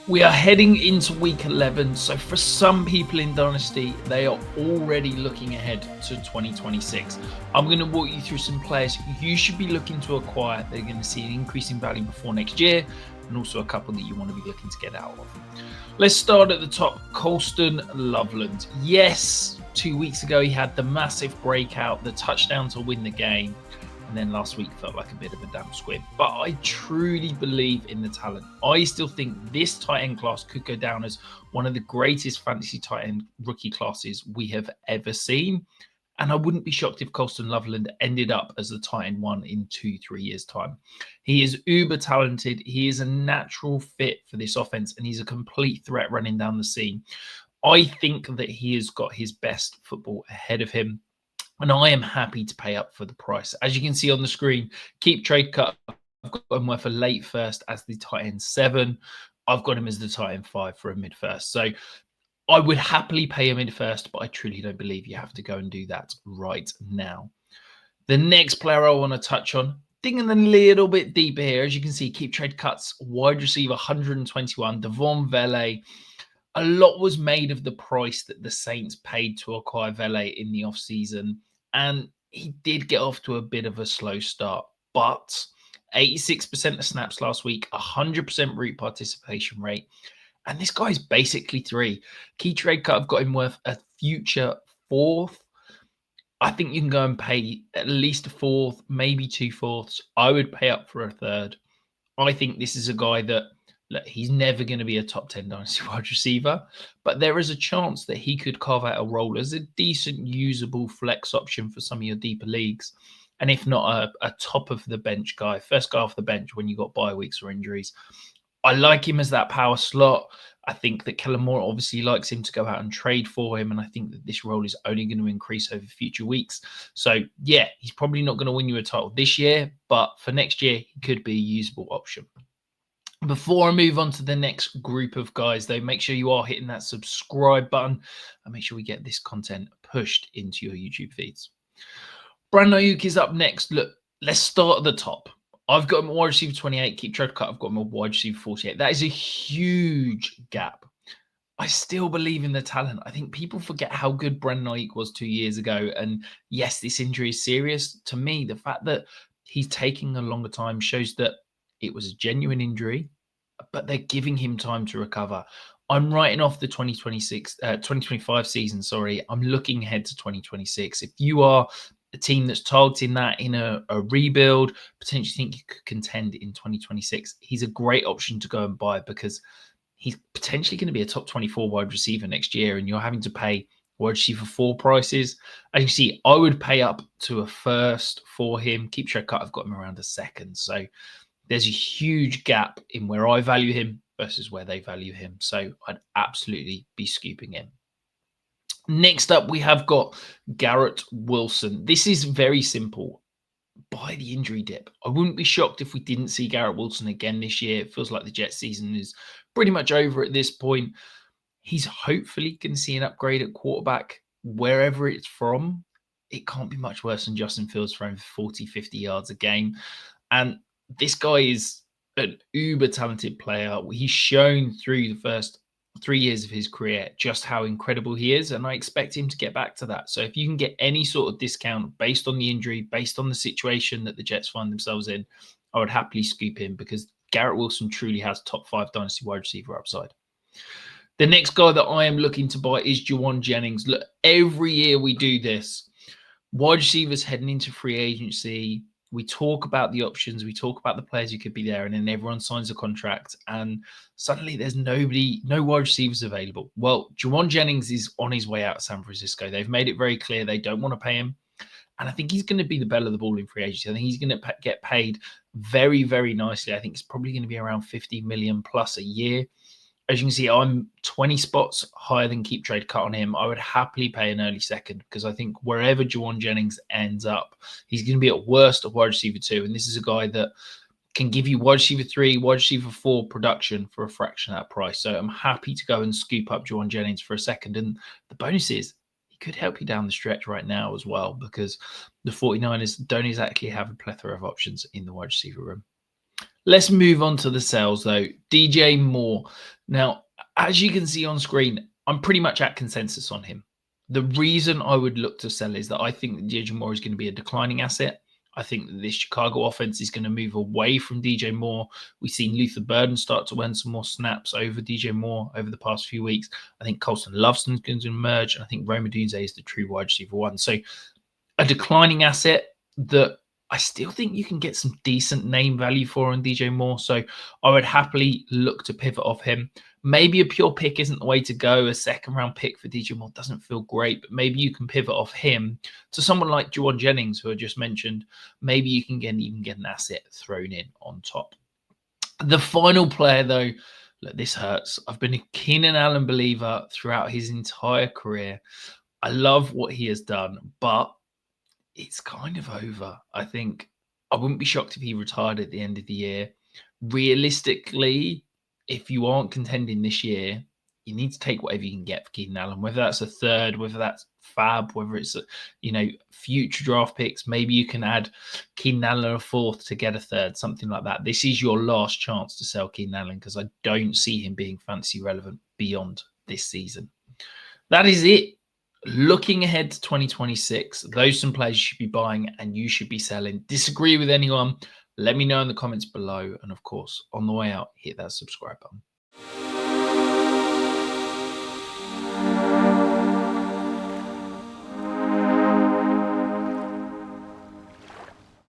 We are heading into week 11, so for some people in Dynasty, they are already looking ahead to 2026. I'm going to walk you through some players you should be looking to acquire. They're going to see an increase in value before next year, and also a couple that you want to be looking to get out of. Let's start at the top. Colston Loveland. Yes, 2 weeks ago he had the massive breakout, the touchdown to win the game. And then last week felt like a bit of a damp squib. But I truly believe in the talent. I still think this tight end class could go down as one of the greatest fantasy tight end rookie classes we have ever seen. And I wouldn't be shocked if Colston Loveland ended up as the tight end one in 2-3 years' time. He is uber talented. He is a natural fit for this offense, and he's a complete threat running down the seam. I think that he has got his best football ahead of him. And I am happy to pay up for the price. As you can see on the screen, keep trade cut. I've got him worth a late first as the tight end 7. I've got him as the tight end 5 for a mid first. So I would happily pay a mid first, but I truly don't believe you have to go and do that right now. The next player I want to touch on, digging a little bit deeper here. As you can see, keep trade cuts, wide receiver 121, Devon Vele. A lot was made of the price that the Saints paid to acquire Vele in the offseason. And he did get off to a bit of a slow start, but 86% of snaps last week, 100% route participation rate. And this guy's basically 3. Key trade cut, I've got him worth a future 4th. I think you can go and pay at least a 4th, maybe 2 fourths. I would pay up for a 3rd. I think this is a guy that, look, he's never going to be a top 10 dynasty wide receiver, but there is a chance that he could carve out a role as a decent, usable flex option for some of your deeper leagues. And if not a top of the bench guy, first guy off the bench when you got bye weeks or injuries. I like him as that power slot. I think that Kellen Moore obviously likes him to go out and trade for him. And I think that this role is only going to increase over future weeks. So yeah, he's probably not going to win you a title this year, but for next year, he could be a usable option. Before I move on to the next group of guys, though, make sure you are hitting that subscribe button and make sure we get this content pushed into your YouTube feeds. Brandon Ayuk is up next. Look, let's start at the top. I've got him at wide receiver 28. Keep trade cut. I've got him at wide receiver 48. That is a huge gap. I still believe in the talent. I think people forget how good Brandon Ayuk was 2 years ago. And yes, this injury is serious. To me, the fact that he's taking a longer time shows that it was a genuine injury, but they're giving him time to recover. I'm writing off the 2025 season. Sorry, I'm looking ahead to 2026. If you are a team that's targeting that in a rebuild, potentially think you could contend in 2026, he's a great option to go and buy because he's potentially going to be a top 24 wide receiver next year, and you're having to pay wide receiver 4 prices. As you see, I would pay up to a first for him. Keep trade cut, I've got him around a 2nd. So there's a huge gap in where I value him versus where they value him. So I'd absolutely be scooping him. Next up, we have got Garrett Wilson. This is very simple. Buy the injury dip. I wouldn't be shocked if we didn't see Garrett Wilson again this year. It feels like the Jets season is pretty much over at this point. He's hopefully going to see an upgrade at quarterback wherever it's from. It can't be much worse than Justin Fields throwing 40, 50 yards a game. And this guy is an uber talented player. He's shown through the first 3 years of his career just how incredible he is, and I expect him to get back to that. So if you can get any sort of discount based on the injury, based on the situation that the Jets find themselves in, I would happily scoop him because Garrett Wilson truly has top 5 dynasty wide receiver upside. The next guy that I am looking to buy is Juwan Jennings. Look, every year we do this. Wide receivers heading into free agency, we talk about the options, we talk about the players who could be there, and then everyone signs a contract, and suddenly there's no wide receivers available. Well, Juwan Jennings is on his way out of San Francisco. They've made it very clear they don't want to pay him, and I think he's going to be the belle of the ball in free agency. I think he's going to get paid very, very nicely. I think it's probably going to be around 50 million plus a year. As you can see, I'm 20 spots higher than keep trade cut on him. I would happily pay an early 2nd because I think wherever Juwan Jennings ends up, he's going to be at worst a wide receiver 2. And this is a guy that can give you wide receiver 3, wide receiver 4 production for a fraction of that price. So I'm happy to go and scoop up Juwan Jennings for a 2nd. And the bonus is he could help you down the stretch right now as well because the 49ers don't exactly have a plethora of options in the wide receiver room. Let's move on to the sales though. DJ Moore. Now, as you can see on screen, I'm pretty much at consensus on him. The reason I would look to sell is that I think that DJ Moore is going to be a declining asset. I think that this Chicago offense is going to move away from DJ Moore. We've seen Luther Burden start to win some more snaps over DJ Moore over the past few weeks. I think Colston Loveson's going to emerge, and I think Rome Odunze is the true wide receiver one. So a declining asset that I still think you can get some decent name value for on DJ Moore. So I would happily look to pivot off him. Maybe a pure pick isn't the way to go. A second round pick for DJ Moore doesn't feel great, but maybe you can pivot off him to someone like Juwan Jennings, who I just mentioned. Maybe you can even get an asset thrown in on top. The final player, though, look, this hurts. I've been a Keenan Allen believer throughout his entire career. I love what he has done, but it's kind of over. I think I wouldn't be shocked if he retired at the end of the year. Realistically, if you aren't contending this year, you need to take whatever you can get for Keenan Allen, whether that's a third, whether that's fab, whether it's future draft picks. Maybe you can add Keenan Allen a fourth to get a third, something like that. This is your last chance to sell Keenan Allen because I don't see him being fantasy relevant beyond this season. That is it. Looking ahead to 2026, those are some players you should be buying and you should be selling. Disagree with anyone? Let me know in the comments below. And of course, on the way out, hit that subscribe button.